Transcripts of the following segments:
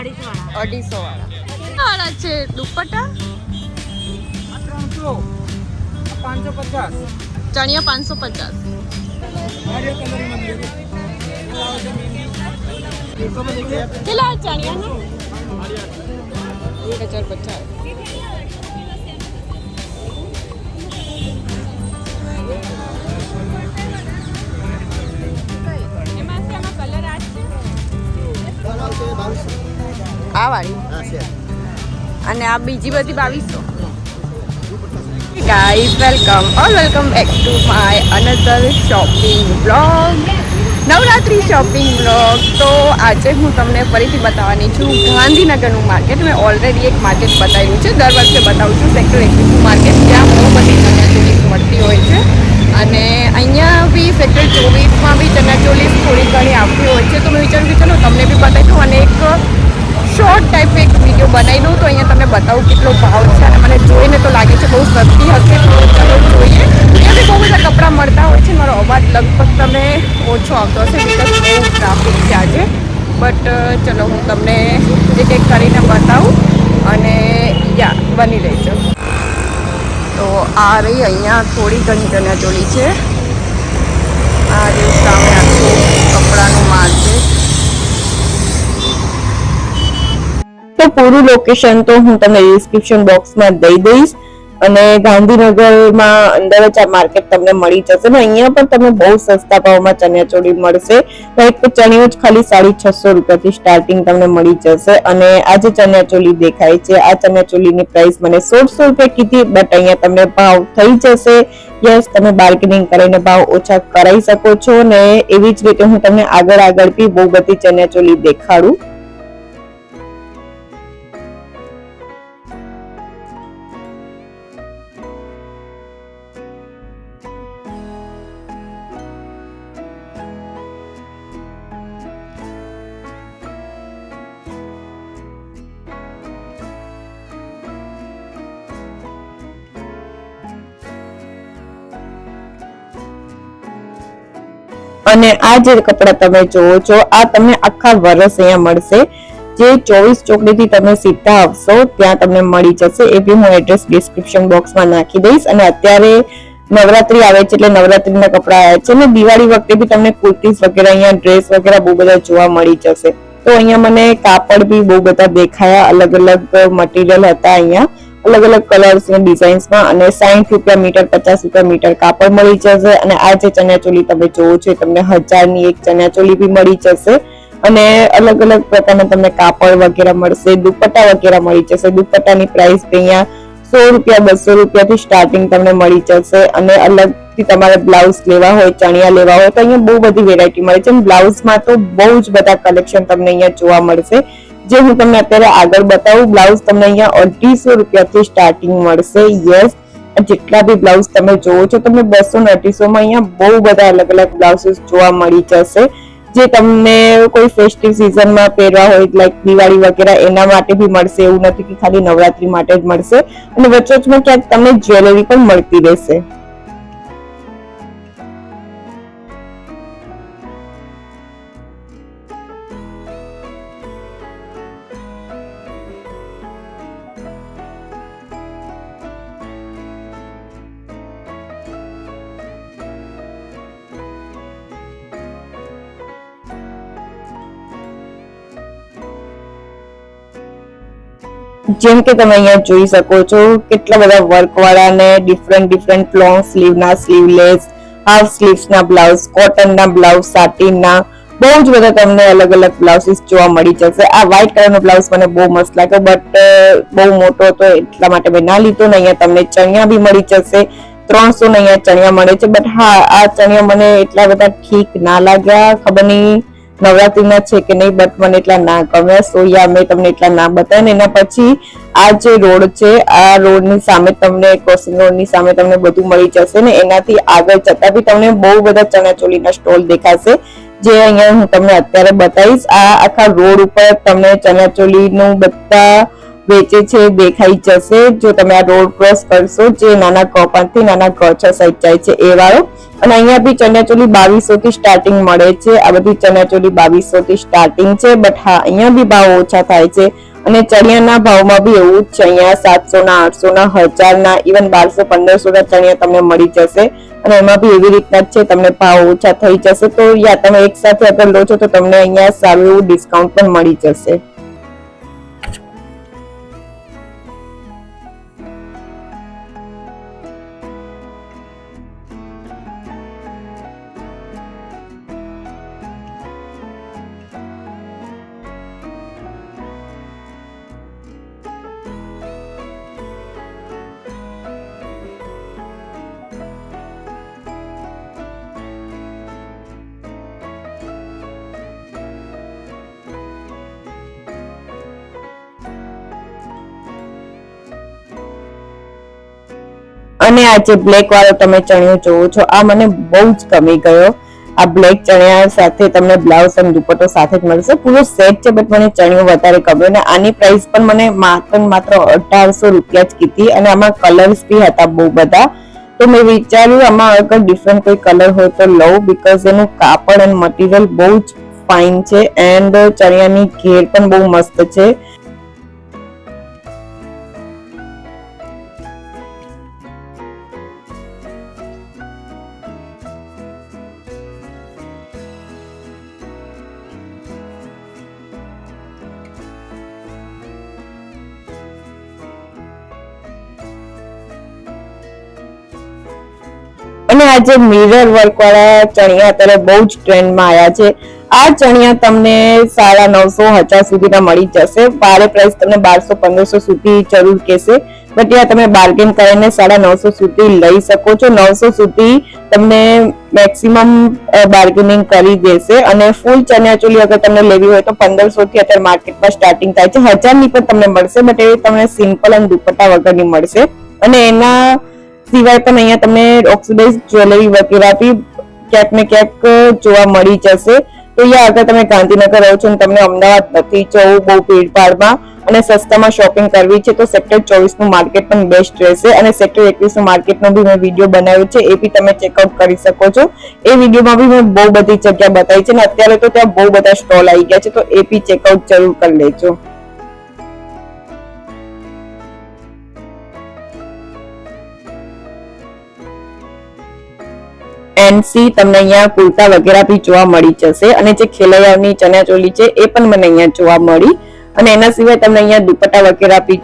250 વાળા છે દુપટ્ટા 300 550 ચણિયા 550 કેટલા ચણિયા 1050 આ વાળી અને આ બીજી બધી 2200 guys welcome back to my another shopping blog Navratri shopping blog. તો આજે હું તમને ફરીથી બતાવવાની છું ગાંધીનગરનું માર્કેટ. મેં ઓલરેડી એક માર્કેટ બતાવ્યું છે, દર વખતે બતાવું છું સેક્ટર 21 માર્કેટ, ત્યાં બહુ બધી ચણિયાચોળી મળતી હોય છે. અને અહીંયા બી સેક્ટર 24માં બી ચણિયાચોળી થોડી ઘણી આવતી હોય છે. તો મેં વિચાર્યું કે ચલો તમને બી બતાવી દઉં અને એક શોર્ટ ટાઈપ એક વિડીયો બનાવી દઉં. તો અહીંયા તમને બતાવું કેટલો ભાવ છે અને મને જોઈને તો લાગે છે બહુ સસ્તી હશે. તો ચલો જોઈએ. અહીંયા બી બહુ બધા કપડાં મળતા હોય છે. મારો અવાજ લગભગ તમે ઓછો આવતો હશે બિકોઝ બહુ ટ્રાફિક છે આજે. બટ ચલો હું તમને એક એક કરીને બતાવું અને બની રહેજો. તો આ રહી અહીંયા થોડી ઘણી ચણિયાચોળી છે. આ રહ્યું સામે આખું કપડાનું માર્કેટ. તો પૂરું લોકેશન તો હું તમને ડિસ્ક્રિપ્શન બોક્સમાં દઈ દઈશ અને ગાંધીનગરમાં અંદર જ આ માર્કેટ તમને મળી જશે ને અહીંયા પણ તમને બહુ સસ્તા ભાવમાં ચણિયાચોળી મળશે. એક ચણિયું જ ખાલી 650 રૂપિયાથી સ્ટાર્ટિંગ તમને મળી જશે. અને આ જે ચણિયાચોળી દેખાય છે આ ચણિયાચોળીની પ્રાઇસ મને 150 રૂપિયા કીધી, બટ અહીંયા તમને ભાવ થઈ જશે. યસ, તમે બાર્ગેનિંગ કરીને ભાવ ઓછા કરાવી શકો છો. ને એવી જ રીતે હું તમને આગળ બી બહુ બધી ચણિયાચોળી દેખાડું. અને આ જે કપડા તમે જોવો છો આ તમને આખા વર્ષ અહીંયા મળશે. જે 24 ચોકડીથી તમે સીધા આવશો ત્યાં તમને મળી જશે. એ બી હું એડ્રેસ ડિસ્ક્રિપ્શન બોક્સમાં નાખી દઈશ. અને અત્યારે નવરાત્રી આવે છે એટલે નવરાત્રીના કપડા આવ્યા છે ને દિવાળી વખતે બી તમને કુર્તીઝ વગેરે અહીંયા ડ્રેસ વગેરે બહુ બધા જોવા મળી જશે. તો અહીંયા મને કાપડ બી બહુ બધા દેખાયા, અલગ અલગ મટીરિયલ હતા અહીંયા, અલગ અલગ કલર્સ અને ડિઝાઇન્સમાં. અને 60 રૂપિયા મીટર, 50 રૂપિયા મીટર કાપડ મળી જશે. અને આ જે ચણિયાચોળી તમે જોવો છો તમને 1000ની એક ચણિયાચોળી બી મળી જશે. અને અલગ અલગ પ્રકારના તમને કાપડ વગેરે મળશે, દુપટ્ટા વગેરે મળી જશે. દુપટ્ટાની પ્રાઇસ અહીંયા 100 રૂપિયા, 200 રૂપિયાથી સ્ટાર્ટિંગ તમને મળી જશે. અને અલગથી તમારે બ્લાઉઝ લેવા હોય, ચણિયા લેવા હોય તો અહીંયા બહુ બધી વેરાયટી મળે છે. બ્લાઉઝમાં તો બહુ જ બધા કલેક્શન તમને અહીંયા જોવા મળશે. જે હું તમને અત્યારે આગળ બતાવું, બ્લાઉઝ તમને અહીંયા 250 રૂપિયાથી સ્ટાર્ટિંગ મળશે. યસ, જેટલા બી બ્લાઉઝ તમે જોવો છો તમને 200 ને 250 માં અહીંયા બહુ બધા અલગ અલગ બ્લાઉઝીસ જોવા મળી જશે. જે તમને કોઈ ફેસ્ટિવ સિઝનમાં પહેરવા હોય લાઈક દિવાળી વગેરે એના માટે બી મળશે. એવું નથી કે ખાલી નવરાત્રી માટે જ મળશે. અને વચ્ચોમાં ક્યાંક તમને જ્વેલરી પણ મળતી રહેશે. જેમ કે તમે અહીંયા જોઈ શકો છો કેટલા બધા વર્ક વાળા ને ડિફરન્ટ લોંગ સ્લીવ ના, સ્લીવલેસ, હાફ સ્લીવ્સ ના બ્લાઉઝ, કોટન ના બ્લાઉઝ, સાટીન ના, બહુ જ બધા તમને અલગ અલગ બ્લાઉઝીસ જોવા મળી જશે. આ વ્હાઈટ કલર નો બ્લાઉઝ મને બહુ મસ્ત લાગ્યો, બટ બહુ મોટો હતો એટલા માટે મેં ના લીધો. ને અહીંયા તમને ચણિયા બી મળી જશે. 300 ને અહીંયા ચણિયા મળે છે. બટ હા, આ ચણિયા મને એટલા બધા ઠીક ના લાગ્યા. ખબર નહીં નવરાત્રીના છે કે નહીં, બટ મને એટલા ના ગમ્યા. સો મેં તમને એટલા ના બતાવ્યા. ને એના પછી આ જે રોડ છે આ રોડની સામે તમને ક્રોસિંગ રોડની સામે તમને બધું મળી જશે. ને એનાથી આગળ જતા બી તમને બહુ બધા ચણિયાચોળીના સ્ટોલ દેખાશે જે અહીંયા હું તમને અત્યારે બતાવીશ. આ આખા રોડ ઉપર તમને ચણિયાચોળીનું બધા વેચે છે દેખાઈ જશે જો તમે આ રોડ ક્રોસ કરશો, જે નાના કપાથી નાના કચ્છ સાઈડ જાય છે એ વાળો. અને અહીંયા બી ચણિયાચોલી 2200 થી સ્ટાર્ટિંગ મળે છે. આ બધી ચણિયાચોલી 2200 થી સ્ટાર્ટિંગ છે. બટ હા, અહીંયા બી ભાવ ઓછા થાય છે. અને ચણિયાના ભાવમાં બી એવું જ છે. અહીંયા 700 ના, 800 ના, 1000 ના, ઇવન 1200-1500 ના ચણિયા તમને મળી જશે. અને એમાં બી એવી રીતના જ છે, તમને ભાવ ઓછા થઈ જશે. તો યા તમે એક સાથે અગર લો છો તો તમને અહીંયા સારું એવું ડિસ્કાઉન્ટ પણ મળી જશે. અને આ જે બ્લેક વાળો તમે ચણિયો જોવો છો, આ મને બહુ જ ગમી ગયો. આ બ્લેક ચણિયા સાથે તમને બ્લાઉઝ અને દુપટ્ટો સાથે જ મળશે. પૂરો સેટ છે, બટ મને ચણિયો વધારે ગમ્યો. અને આની પ્રાઇસ પણ મને માત્ર 1800 રૂપિયા જ કીધી. અને આમાં કલર્સ બી હતા બહુ બધા. તો મેં વિચાર્યું આમાં અગર ડિફરન્ટ કોઈ કલર હોય તો લઉં, બીકોઝ એનું કાપડ અને મટીરિયલ બહુ જ ફાઇન છે. એન્ડ ચણિયાની ઘેર પણ બહુ મસ્ત છે. અને આ જે મિરર વર્ક વાળા ચણિયા અત્યારે બહુ જ ટ્રેન્ડમાં આવ્યા છે. આ ચણિયા તમને 950-1000 સુધીના મળી જશે. ભારે પ્રાઇસ તમને 1200-1500 સુધી જરૂર કહેશે, બટ યા તમે બાર્ગેન કરીને 950 સુધી લઈ શકો છો. 900 સુધી તમને મેક્સિમમ બાર્ગેનિંગ કરી દેશે. અને ફૂલ ચણિયાચોલી અગર તમને લેવી હોય તો 1500 થી અત્યારે માર્કેટમાં સ્ટાર્ટિંગ થાય છે. 1000 ની પણ તમને મળશે, બટ એ તમને સિમ્પલ અને દુપટ્ટા વગરની મળશે. અને એના સિવાય પણ અહીંયા તમને ઓક્સિડાઇઝ જ્વેલરી વગેરે બી ક્યાંક ને ક્યાંક જોવા મળી જશે. તો યા અગર તમે ગાંધીનગર રહો છો અને તમને અમદાવાદ નથી જવું બહુ ભીડભાડમાં અને સસ્તામાં શોપિંગ કરવી છે, તો સેક્ટર 24 નું માર્કેટ પણ બેસ્ટ રહેશે. અને સેક્ટર 21 નું માર્કેટનો બી મેં વિડીયો બનાવ્યો છે, એ બી તમે ચેકઆઉટ કરી શકો છો. એ વિડીયોમાં બી મેં બહુ બધી જગ્યા બતાવી છે. અને અત્યારે તો ત્યાં બહુ બધા સ્ટોલ આવી ગયા છે, તો એ બી ચેકઆઉટ જરૂર કરી લેજો. એનસી તમને અહીંયા કુર્તા વગેરે બી જોવા મળી જશે. અને જે ખેલૈયાની ચણિયાચોલી છે એ પણ મને અહીંયા જોવા મળી. અને એના સિવાય તમને અહીંયા દુપટ્ટા વગેરે બી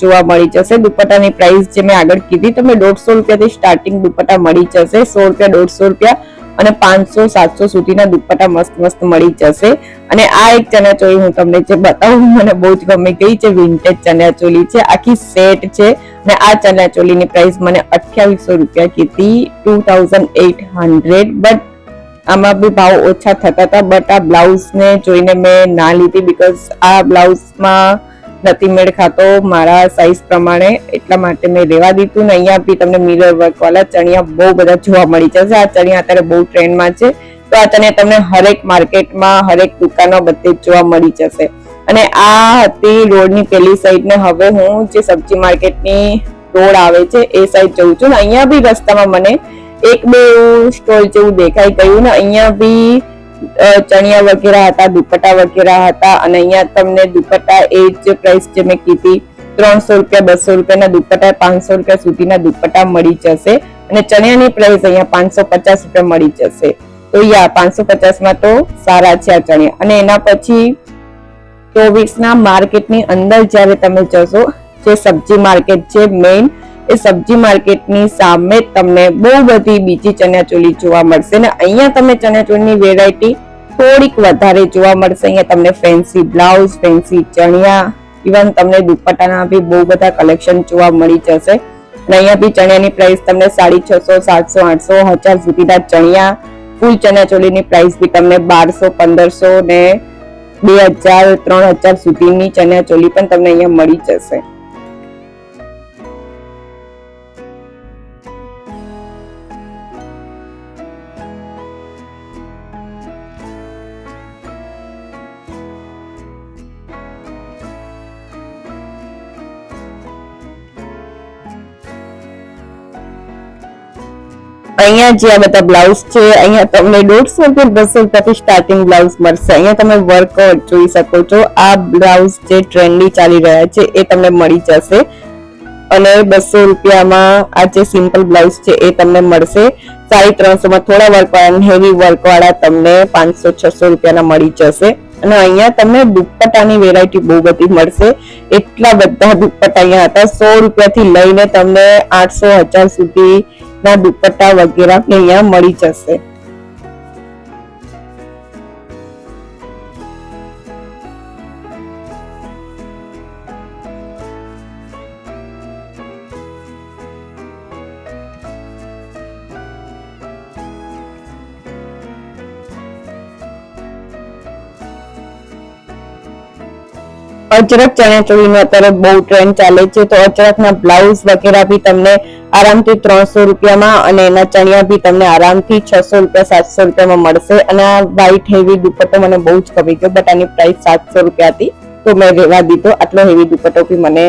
જોવા મળી જશે. દુપટ્ટાની પ્રાઇસ જે મેં આગળ કીધી, તમને 150 રૂપિયાથી સ્ટાર્ટિંગ દુપટ્ટા મળી જશે. 100 રૂપિયા, 150 રૂપિયા અને 500-700 સુધીના દુપટ્ટા મસ્ત મસ્ત મળી જશે. અને આ એક ચણિયાચોલી હું તમને જે બતાવું, મને બહુ જ ગમી ગઈ છે. વિન્ટેજ ચણિયાચોલી છે, આખી સેટ છે. અને આ ચણિયાચોલીની પ્રાઇસ મને 2800 રૂપિયા કીધી, 2800. બટ આમાં બી ભાવ ઓછા થતા હતા. બટ આ બ્લાઉઝ ને જોઈને મેં ના લીધી, બીકોઝ આ બ્લાઉઝમાં નથી મેળ ખાતો મારા સાઈઝ પ્રમાણે, એટલા માટે મેં લેવા દીધું. ને અહીંયા બી તમને મિરર વર્ક વાળા ચણિયા બહુ બધા જોવા મળી જશે. આ ચણિયા અત્યારે બહુ ટ્રેન્ડમાં છે, તો આ ચણિયા તમને હરેક માર્કેટમાં, હરેક દુકાનો બધે જ જોવા મળી જશે. અને આ હતી રોડની પેલી સાઈડ ને હવે હું જે સબ્જી માર્કેટની રોડ આવે છે એ સાઈડ જઉં છું. ને અહીંયા બી રસ્તામાં મને એક બે સ્ટોલ જેવું દેખાઈ ગયું. ને અહીંયા બી ચણિયા વગેરે હતા, દુપટ્ટા વગેરે હતા. અને અહીંયા તમને દુપટ્ટા એ જ પ્રાઇસ જે મેં કીધી, 300 રૂપિયા, 200 રૂપિયાના દુપટ્ટા, 500 રૂપિયા સુધીના દુપટ્ટા મળી જશે. અને ચણિયાની પ્રાઇસ અહીંયા 550 રૂપિયા મળી જશે. તો યા 550 માં તો સારા છે આ ચણિયા. અને એના પછી 24 ના માર્કેટની અંદર જ્યારે તમે જશો, જે સબ્જી માર્કેટ છે મેઇન, એ સબ્જી માર્કેટની સામે તમને બહુ બધી બીજી ચણિયાચોલી જોવા મળશે. ને અહીંયા તમને ચણિયાચોલીની વેરાયટી થોડીક વધારે જોવા મળશે. અહીંયા તમને ફેન્સી બ્લાઉઝ, ફેન્સી ચણિયા, ઇવન તમને દુપટ્ટાના બી બહુ બધા કલેક્શન જોવા મળી જશે. અને અહીંયા બી ચણિયાની પ્રાઇસ તમને 650, 700, 800, 1000 સુધીના ચણિયા. ફૂલ ચણિયાચોલીની પ્રાઇસ બી તમને 1200, 1500 ને 2000, 3000 સુધીની ચણિયાચોલી પણ તમને અહીંયા મળી જશે. અહીંયા જે આ બધા બ્લાઉઝ છે અહીંયા તમને 150 કે 200 રૂપિયાથી સ્ટાર્ટિંગ બ્લાઉઝ મળશે. અહીંયા તમે વર્ક જોઈ શકો છો. આ બ્લાઉઝ જે ટ્રેન્ડી ચાલી રહ્યા છે એ તમને મળી જશે અને 200 રૂપિયામાં આ જે સિમ્પલ બ્લાઉઝ છે એ તમને મળશે. 350 માં થોડા વર્ક વાળા હેવી વર્ક વાળા તમને 500-600 રૂપિયાના મળી જશે. અને અહીંયા તમને દુપટ્ટાની વેરાયટી બહુ બધી મળશે. એટલા બધા દુપટ્ટા અહીંયા હતા. 100 રૂપિયાથી લઈને તમને 800-1000 સુધી ના દુપટ્ટા વગેરે અહીંયા મળી જશે. અજરક ચણિયાચોળીનો અત્યારે બહુ ટ્રેન્ડ ચાલે છે, તો અજરકના બ્લાઉઝ વગેરે બી તમને આરામથી 300 રૂપિયામાં અને એના ચણિયા બી તમને આરામથી 600 રૂપિયા 700 રૂપિયામાં મળશે. અને આ વ્હાઈટ હેવી દુપટ્ટો મને બહુ જ ગમી ગયો, બટ આની પ્રાઇસ 700 રૂપિયા હતી તો મેં રહેવા દીધો. આટલો હેવી દુપટ્ટો બી મને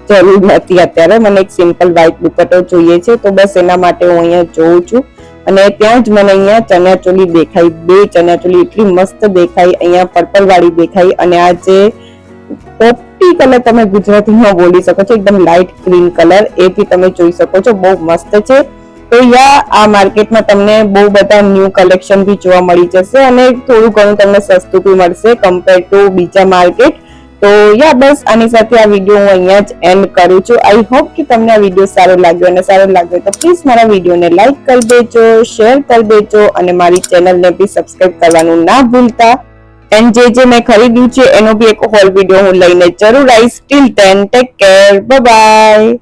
જરૂર નથી અત્યારે. મને એક સિમ્પલ વ્હાઈટ દુપટ્ટો જોઈએ છે, તો બસ એના માટે હું અહીંયા જોઉં છું. અને ત્યાં જ મને અહીંયા ચણિયાચોળી દેખાઈ, 2 ચણિયાચોળી એટલી મસ્ત દેખાઈ. અહીંયા પર્પલ વાળી દેખાઈ અને આ જે પોપટી કલર તમે ગુજરાતીમાં બોલી શકો છો, એકદમ લાઇટ ગ્રીન કલર, એ બી તમે જોઈ શકો છો, બહુ મસ્ત છે. તો આ માર્કેટમાં તમને બહુ બધા ન્યૂ કલેક્શન બી જોવા મળી જશે અને થોડું ઘણું તમને સસ્તું બી મળશે કમ્પેર ટુ બીજા માર્કેટ. તો બસ આની સાથે આ વિડીયો હું અહીંયા જ એન્ડ કરું છું. આઈ હોપ કે તમને આ વિડીયો સારો લાગ્યો, અને સારો લાગ્યો તો પ્લીઝ મારા વિડીયોને લાઈક કરી દેજો, શેર કરી દેજો અને મારી ચેનલને બી સબસ્ક્રાઇબ કરવાનું ના ભૂલતા. એન્ડ જે મેં ખરીદ્યું છે એનો બી એક હોલ વિડીયો હું લઈને જરૂર આવીશ. Till then take care, bye by.